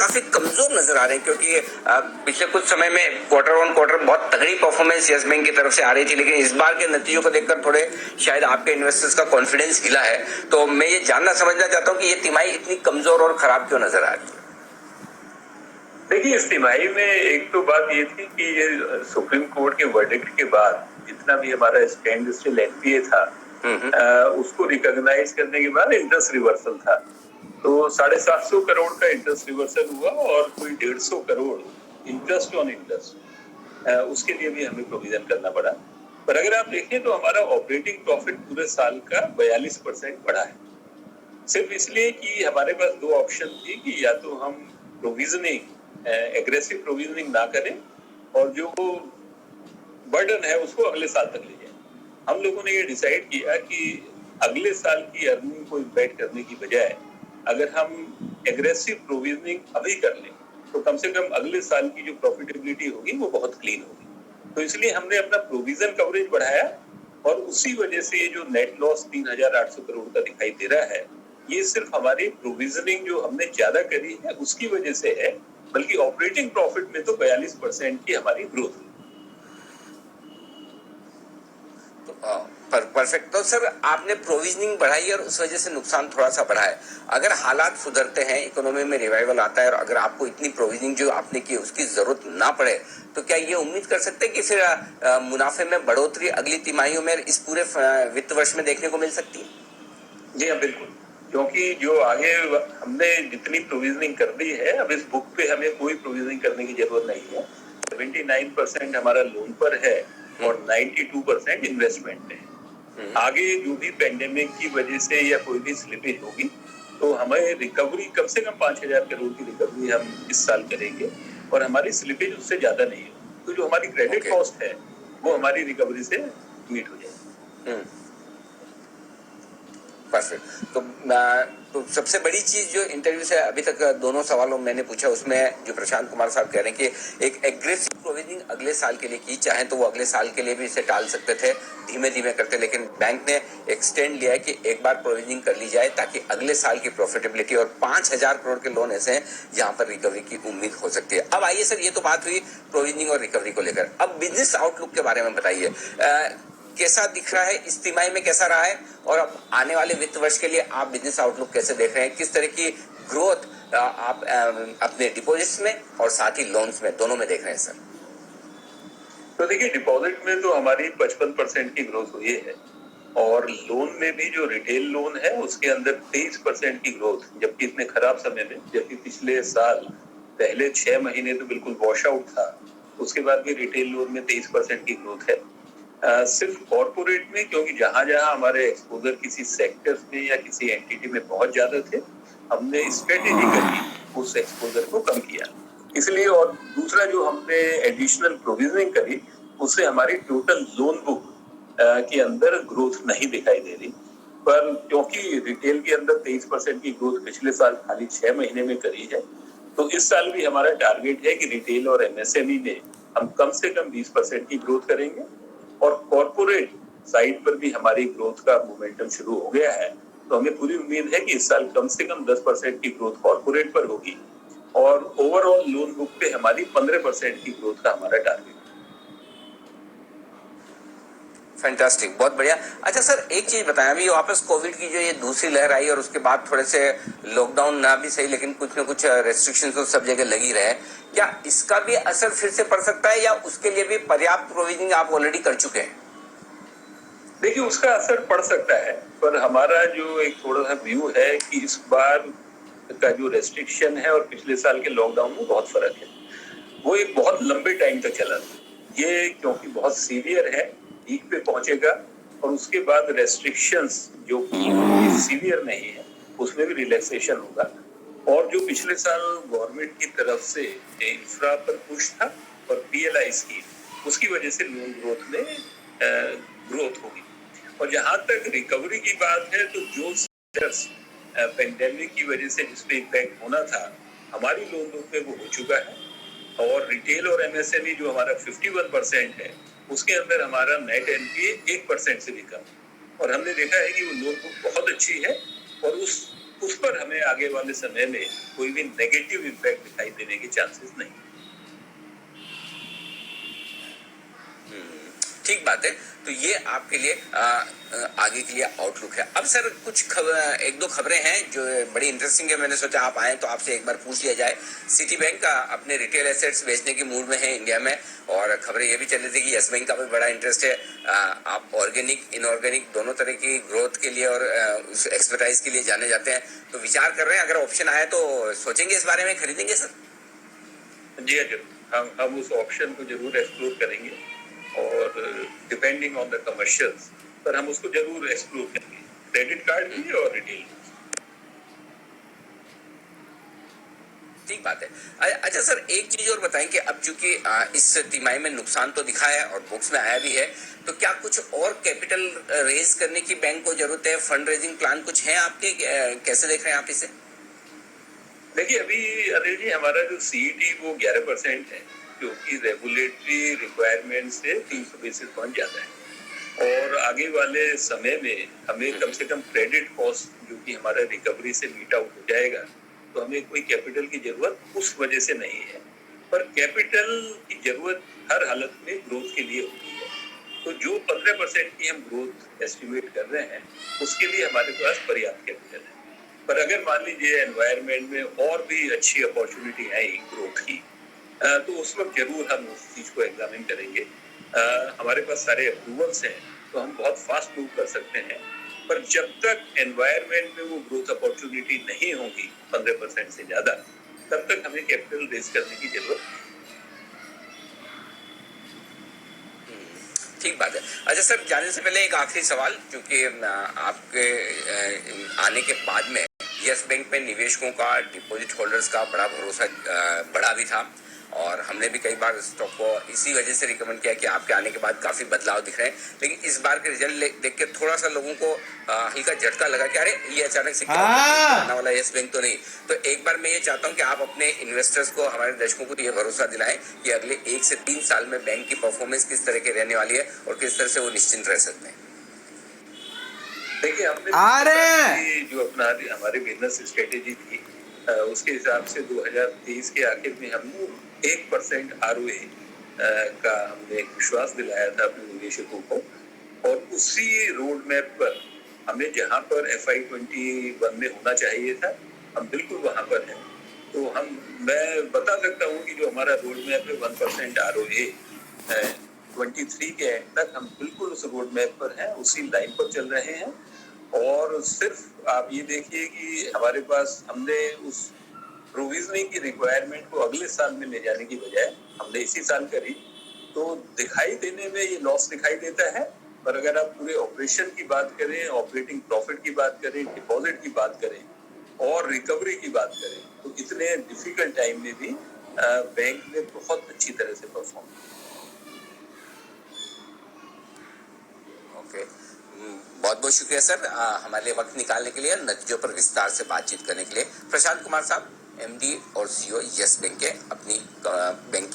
काफी कमजोर नजर आ रहे हैं, क्योंकि पिछले कुछ समय में क्वार्टर ऑन क्वार्टर बहुत तगड़ी परफॉर्मेंस यस बैंक की तरफ से आ रही थी, लेकिन इस बार के नतीजों को देखकर थोड़े शायद आपके इन्वेस्टर्स का कॉन्फिडेंस हिला है। तो मैं ये जानना समझना चाहता हूँ कि ये तिमाही इतनी कमजोर और खराब क्यों नजर आ रही है? देखिए, इस तिमाही में एक तो बात ये थी कि ये सुप्रीम कोर्ट के वर्डिक्ट के बाद जितना भी हमारा स्टैंड स्टिल एनपीए था उसको रिकॉग्नाइज करने के बाद इंटरेस्ट रिवर्सल था। तो 750 करोड़ का इंटरेस्ट रिवर्सल हुआ और कोई 150 करोड़ इंटरेस्ट ऑन इंटरेस्ट, उसके लिए भी हमें प्रोविजन करना पड़ा। पर अगर आप देखें तो हमारा ऑपरेटिंग प्रॉफिट पूरे साल का 42% बढ़ा है, सिर्फ इसलिए कि हमारे पास दो ऑप्शन थी कि या तो हम प्रोविजनिंग एग्रेसिव प्रोविजनिंग ना करें और जो बर्डन है उसको अगले साल तक ले जाए। हम लोगों ने ये डिसाइड किया कि अगले साल की अर्निंग को इम्पैक्ट करने की बजाय अगर हम एग्रेसिव प्रोविजनिंग अभी कर लें तो कम से कम अगले साल की जो प्रॉफिटेबिलिटी होगी वो बहुत क्लीन होगी। तो इसलिए हमने अपना प्रोविजन कवरेज बढ़ाया और उसी वजह से ये जो नेट लॉस 3,800 करोड़ का दिखाई दे रहा है, ये सिर्फ हमारी प्रोविजनिंग जो हमने ज्यादा करी है उसकी वजह से है, बल्कि ऑपरेटिंग प्रॉफिट में तो 42% की हमारी ग्रोथ हुई। परफेक्ट। तो सर, आपने प्रोविजनिंग बढ़ाई और उस वजह से नुकसान थोड़ा सा बढ़ा है। अगर हालात सुधरते हैं, इकोनॉमी में रिवाइवल आता है और अगर आपको इतनी प्रोविजनिंग जो आपने की उसकी जरूरत ना पड़े, तो क्या ये उम्मीद कर सकते हैं कि फिर मुनाफे में बढ़ोतरी अगली तिमाहियों में इस पूरे वित्त वर्ष में देखने को मिल सकती है? जी हाँ, बिल्कुल, क्योंकि जो आगे हमने जितनी प्रोविजनिंग कर दी है, अब इस बुक पे हमें कोई प्रोविजनिंग करने की जरूरत नहीं है। 79% हमारा लोन पर है और 92% इन्वेस्टमेंट है। आगे जो भी पेंडेमिक की वजह से या कोई भी स्लिपेज होगी तो हमें रिकवरी कम से कम 5,000 करोड़ की रिकवरी हम इस साल करेंगे और हमारी स्लिपेज उससे ज्यादा नहीं है। तो जो हमारी क्रेडिट कॉस्ट है वो हमारी रिकवरी से मीट हो जाएगी। परफेक्ट। तो सबसे बड़ी चीज जो इंटरव्यू से अभी तक दोनों सवालों मैंने पूछा, उसमें जो प्रशांत कुमार साहब कह रहे हैं कि एक एग्रेसिव प्रोविजनिंग अगले साल के लिए की, चाहे तो वो अगले साल के लिए भी इसे टाल सकते थे, धीमे धीमे करते, लेकिन बैंक ने एक्सटेंड लिया है कि एक बार प्रोविजनिंग कर ली जाए ताकि अगले साल की प्रॉफिटेबिलिटी, और 5,000 करोड़ के लोन ऐसे हैं जहां पर रिकवरी की उम्मीद हो सकती है। अब आइए सर, ये तो बात हुई प्रोविजनिंग और रिकवरी को लेकर। अब बिजनेस आउटलुक के बारे में बताइए, कैसा दिख रहा है, इस तिमाही में कैसा रहा है, और अब आने वाले वित्त वर्ष के लिए आप बिजनेस आउटलुक कैसे देख रहे हैं? किस तरह की ग्रोथ आप अपने डिपॉजिट्स में और साथ ही लोन्स में, दोनों में देख रहे हैं सर? तो देखिए, डिपॉजिट में तो हमारी 55% की ग्रोथ हुई है और लोन में भी जो रिटेल लोन है उसके अंदर 23% की ग्रोथ, जबकि इतने खराब समय में, जबकि पिछले साल पहले 6 महीने तो बिल्कुल वॉश आउट था, उसके बाद भी रिटेल लोन में 23% की ग्रोथ है। सिर्फ कॉर्पोरेट में, क्योंकि जहां जहां हमारे एक्सपोजर किसी सेक्टर में या किसी एंटिटी में बहुत ज्यादा थे, हमने स्ट्रेटेजिकली उस एक्सपोजर को कम किया इसलिए। और दूसरा जो हमने एडिशनल प्रोविजनिंग करी उससे हमारी टोटल लोन बुक के अंदर ग्रोथ नहीं दिखाई दे रही, पर क्योंकि रिटेल के अंदर 23% की ग्रोथ पिछले साल खाली 6 महीने में करी है, तो इस साल भी हमारा टारगेट है कि रिटेल और एमएसएमई में हम कम से कम 20% की ग्रोथ करेंगे और कॉर्पोरेट साइड पर भी हमारी ग्रोथ का मोमेंटम शुरू हो गया है। तो हमें पूरी उम्मीद है कि इस साल कम से कम 10% की ग्रोथ कॉर्पोरेट पर होगी और ओवरऑल लोन बुक पे हमारी 15% की ग्रोथ का हमारा टारगेट। फैंटास्टिक, बहुत बढ़िया। अच्छा सर, एक चीज बताएं, अभी वापस कोविड की जो ये दूसरी लहर आई और उसके बाद थोड़े से लॉकडाउन ना भी सही, लेकिन कुछ न कुछ रेस्ट्रिक्शंस तो सब जगह लगी रहे, क्या इसका भी असर फिर से पड़ सकता है या उसके लिए भी पर्याप्त प्रोविजनिंग आप ऑलरेडी कर चुके हैं? देखिए, उसका असर पड़ सकता है, पर हमारा जो एक थोड़ा सा व्यू है कि इस बार का जो रेस्ट्रिक्शन है और पिछले साल के लॉकडाउन में बहुत फर्क है। वो एक बहुत लंबे टाइम तक चला, ये क्योंकि बहुत सीवियर है, पीक पे पहुंचेगा और उसके बाद रेस्ट्रिक्शंस जो सीवियर नहीं है उसमें भी रिलैक्सेशन होगा। और जो पिछले साल गवर्नमेंट की तरफ से इंफ्रा पर पुश था और पीएलआई स्कीम, उसकी वजह से लोन ग्रोथ में ग्रोथ होगी। और जहां तक रिकवरी की बात है, तो जो सेक्टर्स पेंडेमिक की वजह से जिसपे इम्पैक्ट होना था, हमारी लोन बुक में वो हो चुका है। और रिटेल और एमएसएमई जो हमारा 51% है, उसके अंदर हमारा नेट एनपीए 1% से भी कम, और हमने देखा है कि वो लोन बुक बहुत अच्छी है और उस उस पर हमें आगे वाले समय में कोई भी नेगेटिव इम्पैक्ट दिखाई देने के चांसेस नहीं। ठीक बात है। तो ये आपके लिए आगे के लिए आउटलुक है। अब सर कुछ एक दो खबरें हैं जो बड़ी इंटरेस्टिंग है, मैंने सोचा आप आए तो आपसे एक बार पूछ लिया जाए। सिटी बैंक का अपने रिटेल एसेट्स बेचने की मूड में है इंडिया में, और खबरें ये भी चल रही थी कि यस बैंक का भी बड़ा इंटरेस्ट है। आप ऑर्गेनिक इनऑर्गेनिक दोनों तरह की ग्रोथ के लिए और उस एक्सपर्टाइज के लिए जाने जाते हैं, तो विचार कर रहे हैं अगर ऑप्शन आए तो सोचेंगे इस बारे में, खरीदेंगे सर? जी जरूर, हम उस ऑप्शन को जरूर एक्सप्लोर करेंगे, और डिपेंडिंग ऑन द कमर्शियल्स पर हम उसको जरूर एक्सप्लोर करेंगे, क्रेडिट कार्ड भी और रिटेल। ठीक बात है। अच्छा सर, एक चीज और बताएं कि अब चूंकि इस तिमाही में नुकसान तो दिखा है और बुक्स में आया भी है, तो क्या कुछ और कैपिटल रेज करने की बैंक को जरूरत है? फंड रेजिंग प्लान कुछ है आपके? कैसे देख रहे हैं आप इसे? देखिए अभी अनिल जी, हमारा जो सीईटी वो 11% है, क्योंकि रेगुलेटरी रिक्वायरमेंट से 300 बेसिस पॉइंट ज्यादा है, और आगे वाले समय में हमें कम से कम क्रेडिट कॉस्ट जो कि हमारा रिकवरी से मीट आउट हो जाएगा, तो हमें कोई कैपिटल की जरूरत उस वजह से नहीं है। पर कैपिटल की जरूरत हर हालत में ग्रोथ के लिए होती है, तो जो 15% की हम ग्रोथ एस्टिमेट कर रहे हैं उसके लिए हमारे पास पर्याप्त कैपिटल है। पर अगर मान लीजिए एनवायरनमेंट में और भी अच्छी अपॉर्चुनिटी आई ग्रोथ की, तो उस वक्त जरूर हम उस चीज को एग्जामिन करेंगे। हमारे पास सारे अप्रूवल्स हैं, तो हम बहुत फास्ट मूव कर सकते हैं, पर जब तक एनवायरनमेंट में वो ग्रोथ अपॉर्चुनिटी नहीं होगी 15% से ज्यादा, तब तक हमें कैपिटल रेज करने की जरूरत नहीं। ठीक बात है। अच्छा सर, जाने से पहले एक आखिरी सवाल, क्योंकि आपके आने के बाद में यस बैंक में निवेशकों का, डिपॉजिट होल्डर्स का बड़ा भरोसा बढ़ा भी था, और हमने भी कई बार स्टॉक को इसी वजह से रिकमेंड किया कि आपके आने के बाद काफी बदलाव दिख रहे हैं। लेकिन इस बार के रिजल्ट देख के थोड़ा सा लोगों को हल्का झटका लगा कि अरे ये अचानक से क्या आने वाला यस बैंक तो नहीं। तो एक बार मैं ये चाहता हूँ कि आप अपने इन्वेस्टर्स को, हमारे दर्शकों को ये भरोसा दिलाएं कि अगले 1 से 3 साल में बैंक की परफॉर्मेंस किस तरह की रहने वाली है और किस तरह से वो निश्चिंत रह सकते हैं। देखिए हमने जो अपना हमारी बिजनेस स्ट्रेटेजी थी, उसके हिसाब से 2023 के आखिर में हमने 1% ROA का हमने एक विश्वास दिलाया था अपने निवेशकों को, और उसी रोड मैप पर हमें जहां पर FY21 में होना चाहिए था, हम बिल्कुल वहां पर हैं। तो मैं बता सकता हूँ कि जो हमारा रोड मैप है 1% ROA 23 के एंड तक, हम बिल्कुल उस रोड मैप पर हैं, उसी लाइन पर चल रहे हैं। और सिर्फ आप ये देखिए कि हमारे पास हमने उस प्रोविजनिंग की रिक्वायरमेंट को अगले साल में ले जाने की बजाय हमने इसी साल करी, तो दिखाई देने में ये लॉस दिखाई देता है। पर अगर आप पूरे ऑपरेशन की बात करें, ऑपरेटिंग प्रॉफिट की बात करें, डिपॉजिट की बात करें और रिकवरी की बात करें, तो इतने डिफिकल्ट टाइम में भी बैंक ने बहुत अच्छी तरह से परफॉर्म किया। ओके, बहुत बहुत शुक्रिया सर हमारे लिए वक्त निकालने के लिए, नतीजों पर विस्तार से बातचीत करने के लिए। प्रशांत कुमार साहब, MD और CEO यस बैंक के, अपनी बैंक की